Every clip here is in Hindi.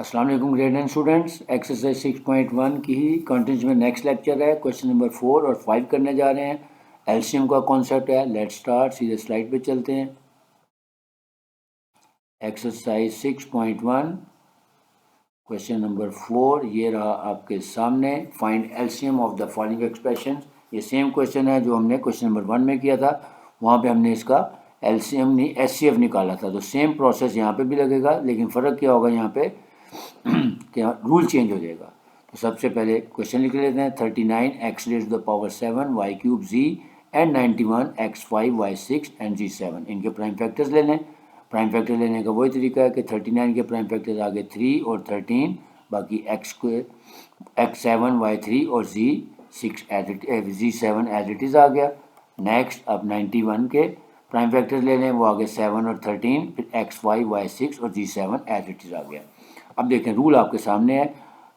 अस्सलाम वालेकुम ग्रेड 9 स्टूडेंट्स। एक्सरसाइज 6.1 की ही कंटिन्यूस में नेक्स्ट लेक्चर है। क्वेश्चन नंबर 4 और 5 करने जा रहे हैं। एलसीएम का कॉन्सेप्ट है। लेट्स स्टार्ट, सीधे स्लाइड पे चलते हैं। एक्सरसाइज 6.1 क्वेश्चन नंबर 4 ये रहा आपके सामने। Find LCM of the following expression. ये सेम क्वेश्चन है जो हमने क्वेश्चन नंबर 1 में किया था। वहाँ पे हमने इसका एलसीएम नहीं एचसीएफ निकाला था। तो सेम प्रोसेस यहाँ पे भी लगेगा, लेकिन फ़र्क क्या होगा यहाँ पे क्या रूल चेंज हो जाएगा। तो सबसे पहले क्वेश्चन लिख लेते हैं। 39 x raise to the power 7 y cube z and 91 x 5 y 6 and z 7। इनके प्राइम फैक्टर्स ले लें। प्राइम फैक्टर लेने का वही तरीका है कि 39 के प्राइम फैक्टर्स आगे 3 और 13, बाकी एक्स स्क्वेयर एक्स 7 वाई 3 और जी 6 जी 7 एज इट इज़ आ गया। नेक्स्ट अब 91 के प्राइम फैक्टर्स ले लें, वो आगे 7 और 13, फिर एक्स 5 वाई 6 और जी 7 एज इट इज़ आ गया। अब देखें रूल आपके सामने है।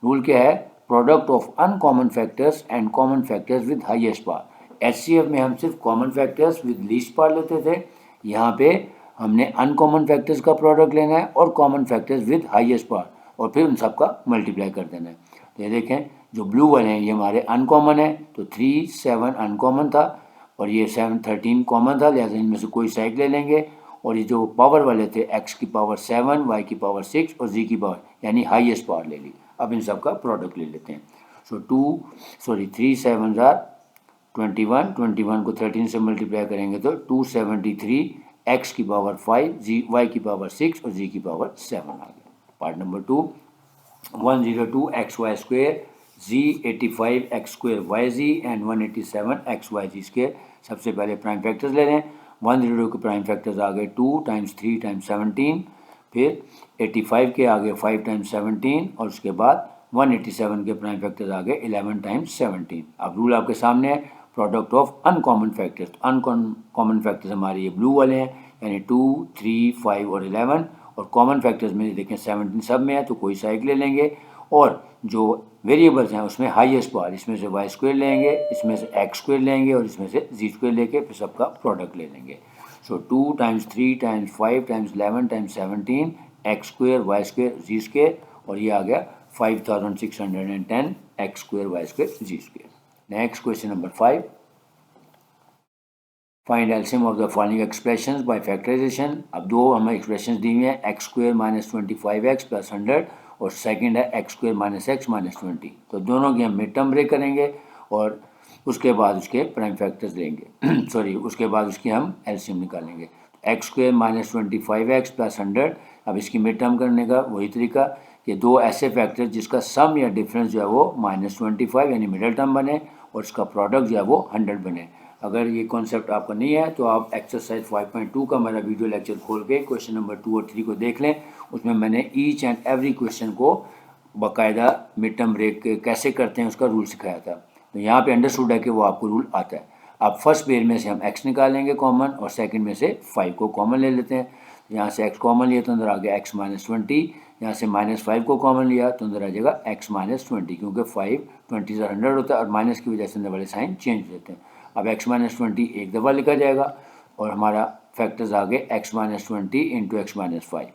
रूल क्या है? Product of uncommon factors and common factors with highest power. HCF में हम सिर्फ common factors with least power लेते थे। यहाँ पे हमने अनकॉमन फैक्टर्स का प्रोडक्ट लेना है और common factors with highest power, और फिर उन सब का मल्टीप्लाई कर देना है। तो ये देखें जो ब्लू वाले हैं ये हमारे अनकॉमन है। तो 3 7 अनकॉमन था और ये 7 13 कॉमन था, लिहाजा इनमें से कोई साइड ले लेंगे। और ये जो पावर वाले थे एक्स की पावर 7 वाई की पावर 6 और जी की पावर यानी हाईएस्ट पावर ले ली। अब इन सब का प्रोडक्ट ले लेते हैं। सो 3 7 21, 21 को 13 से मल्टीप्लाई करेंगे तो 273 एक्स की पावर 5 जी वाई की पावर 6 और जी की पावर 7 आ गया। Part number 2 102 x y square z 85 x square y z and 187 x y z square. सबसे पहले प्राइम फैक्टर्स ले लें। 102 के प्राइम फैक्टर्स आ गए 2 टाइम्स 3 टाइम्स 17, फिर 85 के आगे 5 टाइम्स 17 और उसके बाद 187 के प्राइम फैक्टर्स आ गए 11 टाइम्स 17। अब रूल आपके सामने है, product of uncommon factors. Uncommon factors हमारे ये ब्लू वाले हैं, यानी 2 3 5 और 11। और कॉमन फैक्टर्स में देखें 17 सब में है तो कोई सा एक ले लेंगे। और जो वेरिएबल्स हैं उसमें हाईएस्ट पावर, इसमें से वाई स्क्वेयर लेंगे, इसमें से एक्स स्क्वेयर लेंगे और इसमें से जी स्क्वेयर लेके फिर सबका प्रोडक्ट ले लेंगे। So 2 times 3 times 5 times 11 times 17 x square y square z square, और ये आ गया 5610 x square y square z square. Next question number 5। Find LCM of the following expressions by factorisation. अब दो हमें एक्सप्रेशंस दी हुई हैं, x square minus 25x plus 100 और सेकंड है x square minus x minus 20। तो दोनों की हम मिड टर्म ब्रेक करेंगे और उसके बाद उसके प्राइम फैक्टर्स लेंगे सॉरी उसके बाद उसकी हम एलसीएम निकालेंगे। X square minus 25x plus 100। अब इसकी मिड टर्म करने का वही तरीका कि दो ऐसे फैक्टर्स जिसका सम या डिफरेंस जो है वो -25 यानी मिडल टर्म बने और इसका प्रोडक्ट जो है वो 100 बने। अगर ये कॉन्सेप्ट आपका नहीं है तो आप एक्सरसाइज 5.2 का मेरा वीडियो लेक्चर खोल के क्वेश्चन नंबर 2 और 3 को देख लें। उसमें मैंने ईच एंड एवरी क्वेश्चन को बाकायदा मिड टर्म ब्रेक कैसे करते हैं उसका रूल सिखाया था। तो यहाँ पे अंडरस्टूड है कि वो आपको रूल आता है। अब फर्स्ट पेयर में से हम x निकालेंगे कॉमन और सेकंड में से 5 को कॉमन ले लेते हैं। यहाँ से x कॉमन लिया तो अंदर आ गया x माइनस 20। यहाँ से -5 को कॉमन लिया तो अंदर आ जाएगा x माइनस 20, क्योंकि 5 20 से 100 होता है और माइनस की वजह से अंदर वाले साइन चेंज होते हैं। अब x माइनस 20 एक दफ़ा लिखा जाएगा और हमारा फैक्टर्स आ गए x minus 20 into x minus 5।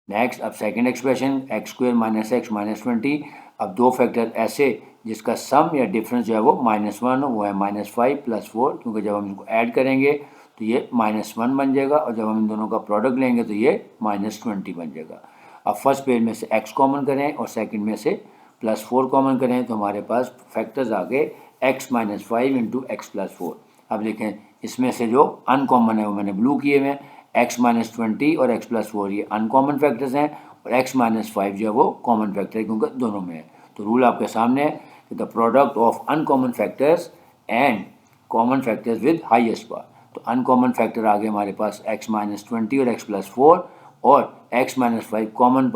Next अब second expression x square minus x minus 20। अब दो फैक्टर ऐसे जिसका सम या डिफरेंस जो है वो -1 हो, वो है -5 प्लस 4, क्योंकि जब हम इनको ऐड करेंगे तो ये -1 बन जाएगा और जब हम इन दोनों का प्रोडक्ट लेंगे तो ये -20 बन जाएगा। अब फर्स्ट पेज में से x कॉमन करें और सेकंड में से +4 कॉमन करें तो हमारे पास फैक्टर्स आ गए x minus 5 into x plus 4। अब देखें इसमें से जो अनकॉमन है वो मैंने ब्लू किए हुए हैं, x माइनस 20 और x प्लस 4 ये अनकॉमन फैक्टर्स हैं और x माइनस 5 जो है वो कॉमन फैक्टर है क्योंकि दोनों में है। तो रूल आपके सामने है कि the product of uncommon factors and common factors with highest power. तो अनकॉमन फैक्टर आ गए हमारे पास x माइनस 20 और x प्लस 4 और x माइनस 5 कॉमन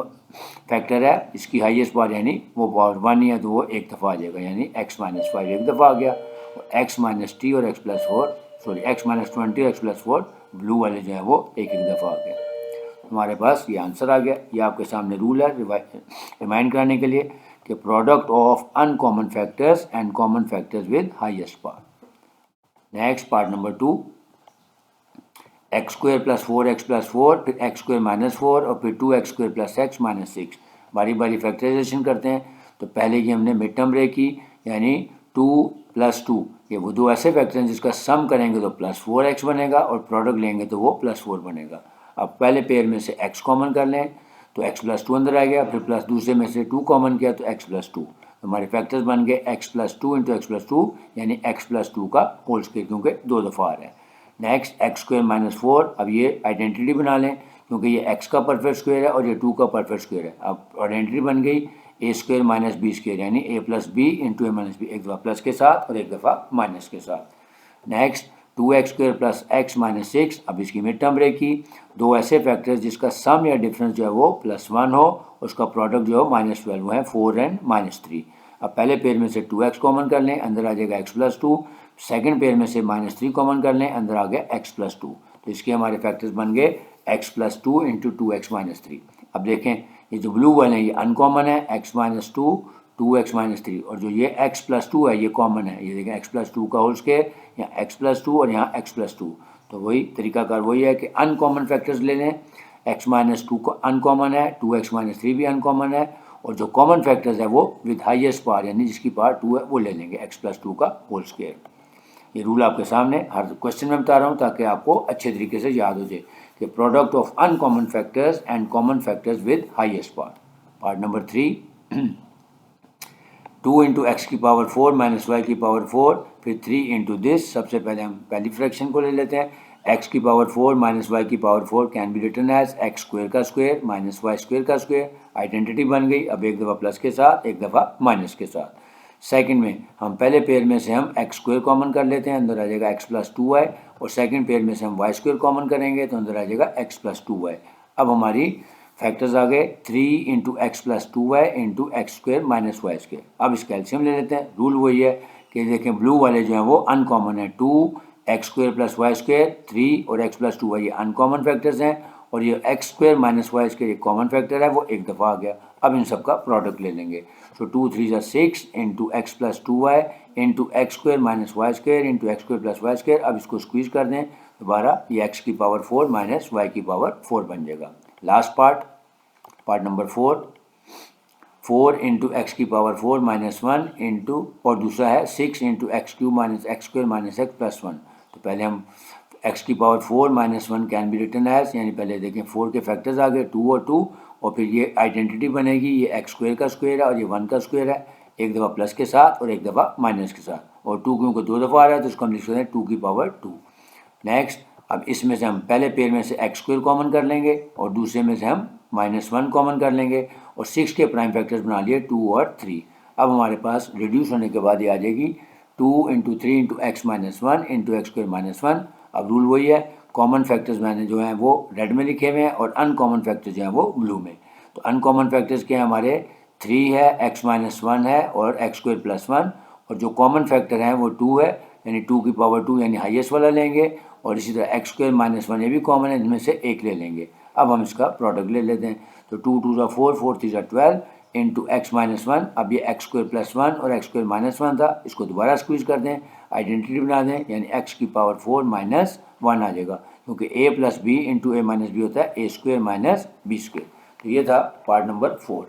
फैक्टर है, इसकी हाईएस्ट पावर यानी वो पावर 1 ही है तो वो एक दफ़ा आ जाएगा, यानी x माइनस 5 एक दफ़ा आ गया और x माइनस टी और x plus 4 sorry x minus 20 और x प्लस 4 ब्लू वाले जो है वो एक एक दफ़ा आ गया। हमारे पास ये आंसर आ गया। ये आपके सामने रूल है रिमाइंड कराने के लिए कि product of uncommon factors and common factors with highest power. Next part number 2 x square plus 4 x plus 4, फिर एक्स स्क्वेयर माइनस 4 और फिर 2 x square plus x minus 6। बारी बारी फैक्टराइजेशन करते हैं। तो पहले की हमने मिड टर्म ब्रेक की, यानी 2 + 2, ये वो दो ऐसे फैक्टर हैं जिसका सम करेंगे तो +4x बनेगा और प्रोडक्ट लेंगे तो वो +4 बनेगा। अब पहले पेयर में से x कॉमन कर लें तो x + 2 अंदर आ गया, फिर प्लस दूसरे में से 2 कॉमन किया तो x + 2, तो हमारे फैक्टर्स बन गए x + 2 × x + 2 यानी x + 2 का होल स्क्वायर, क्योंकि 2 दफ़ा आ रहा है। नेक्स्ट x² - 4, अब ये आइडेंटिटी बना लें क्योंकि ये x का परफेक्ट स्क्वायर है और ये 2 का परफेक्ट स्क्वायर है। अब आइडेंटिटी बन गई a² - b² यानी a + b × a - b, एक दफ़ा प्लस के साथ और एक दफ़ा माइनस के साथ। नेक्स्ट 2x² + x - 6, अब इसकी मिड टर्म ब्रेक की, दो ऐसे फैक्टर्स जिसका सम या डिफरेंस जो है वो +1 हो, उसका प्रोडक्ट जो है -12 वो है 4 and -3। अब पहले पेयर में से 2x कॉमन कर लें, अंदर आ जाएगा x + 2, सेकेंड पेयर में से -3 कॉमन कर लें, अंदर आ गया x + 2, तो इसके हमारे फैक्टर्स बन गए x + 2 × 2x - 3। अब देखें ये जो ब्लू वाले हैं ये अनकॉमन है, x - 2 2x - 3, और जो ये x + 2 है ये कॉमन है, ये देखें x + 2 का होल स्क्वायर, यहाँ x + 2 और यहाँ x + 2, तो वही तरीकाकार वही है कि अनकॉमन फैक्टर्स ले लें। x - 2 को अनकॉमन है, 2x - 3 भी अनकॉमन है, और जो कॉमन फैक्टर्स है वो विद हाईएस्ट पावर यानी जिसकी पावर 2 है वो ले लेंगे, x + 2 का होल स्क्वायर। ये रूल आपके सामने हर क्वेश्चन में बता रहा हूँ ताकि आपको अच्छे तरीके से याद हो जाए कि product of uncommon factors and common factors with highest power. Part number 3, 2 × x⁴ - y⁴, फिर 3 × दिस। सबसे पहले हम पहली फ्रैक्शन को ले लेते हैं, x⁴ - y⁴ can be written as x² का स्क्वायर -y² का स्क्वायर। आइडेंटिटी बन गई, अब एक दफ़ा प्लस के साथ एक दफ़ा माइनस के साथ। सेकंड में हम पहले पेयर में से हम x² कॉमन कर लेते हैं, अंदर आ जाएगा x + 2y, और सेकंड पेयर में से हम y² कॉमन करेंगे तो अंदर आ जाएगा x + 2y। अब हमारी फैक्टर्स आ गए 3 × x + 2y × x² - y²। अब इसका एलसीएम ले लेते हैं। रूल वही है कि देखें ब्लू वाले जो हैं वो अनकॉमन है, 2x² + y² 3 और x + 2y ये अनकॉमन फैक्टर्स हैं, और ये x² - y² एक कॉमन फैक्टर है वो एक दफ़ा आ गया। अब इन सब का प्रोडक्ट ले लेंगे, so 2 × 3 = 6 × x + 2y × x² - y² × x² + y²। अब इसको स्क्वीज कर दें दोबारा, ये x⁴ - y⁴ बन जाएगा। लास्ट पार्ट नंबर 4, 4 × x⁴ - 1 और दूसरा है 6 × x³ - x² - x + 1। तो पहले हम x⁴ - 1 can be written as, यानी पहले देखें 4 के फैक्टर्स आ गए 2 और 2, और फिर ये आइडेंटिटी बनेगी, ये x² का स्क्वायर है और ये 1 का स्क्वायर है, एक दफ़ा प्लस के साथ और एक दफ़ा माइनस के साथ, और 2 क्योंकि 2 दफ़ा आ रहा है तो इसको हम लिख सकते हैं 2⁴ नेक्स्ट, अब इसमें से हम पहले पेयर में से x² कॉमन कर लेंगे और दूसरे में से हम -1 कॉमन कर लेंगे, और 6 के प्राइम फैक्टर्स बना लिए 2 और 3। अब हमारे पास रिड्यूस होने के बाद ये आ जाएगी 2 × 3 × x - 1 × x² - 1। अब रूल वही है, कॉमन फैक्टर्स मैंने जो हैं वो रेड में लिखे हुए हैं और अनकॉमन फैक्टर्स जो हैं वो ब्लू में। तो अनकॉमन फैक्टर्स के हमारे 3 है, x - 1 है और x² + 1, और जो कॉमन फैक्टर हैं वो 2 है, यानी 2⁴ यानी हाईएस्ट वाला लेंगे, और इसी तरह x² - 1 ये भी कॉमन है, इनमें से एक ले लेंगे। अब हम इसका प्रोडक्ट ले लेते हैं, तो 2 × 2 = 4 4 × 3 = 12 × x - 1। अब ये x² + 1 और x² - 1 था, इसको दोबारा स्क्वीज कर दें, आइडेंटिटी बना दें, यानी x⁴ - 1 आ जाएगा, क्योंकि a + b × a - b होता है a² - b²। तो ये था पार्ट नंबर 4।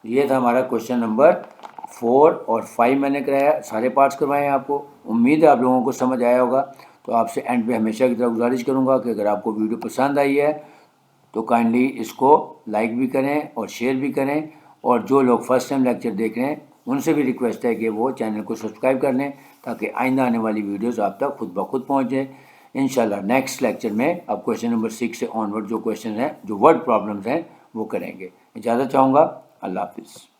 ये था हमारा क्वेश्चन नंबर 4 और 5 मैंने कराया, सारे पार्ट्स करवाए हैं आपको। उम्मीद है आप लोगों को समझ आया होगा। तो आपसे एंड पे हमेशा की तरह गुजारिश करूंगा कि अगर आपको वीडियो पसंद आई है तो काइंडली इसको लाइक भी करें और शेयर भी करें, और जो लोग फर्स्ट टाइम लेक्चर देख रहे हैं उनसे भी रिक्वेस्ट है कि वो चैनल को सब्सक्राइब कर लें ताकि आइंदा आने वाली वीडियोस आप तक खुद ब खुद पहुँच जाए। इंशाल्लाह नेक्स्ट लेक्चर में अब क्वेश्चन नंबर 6 से ऑनवर्ड जो क्वेश्चन हैं, जो वर्ड प्रॉब्लम्स हैं, वो करेंगे। इजाज़त चाहूँगा। अल्लाह हाफिज़।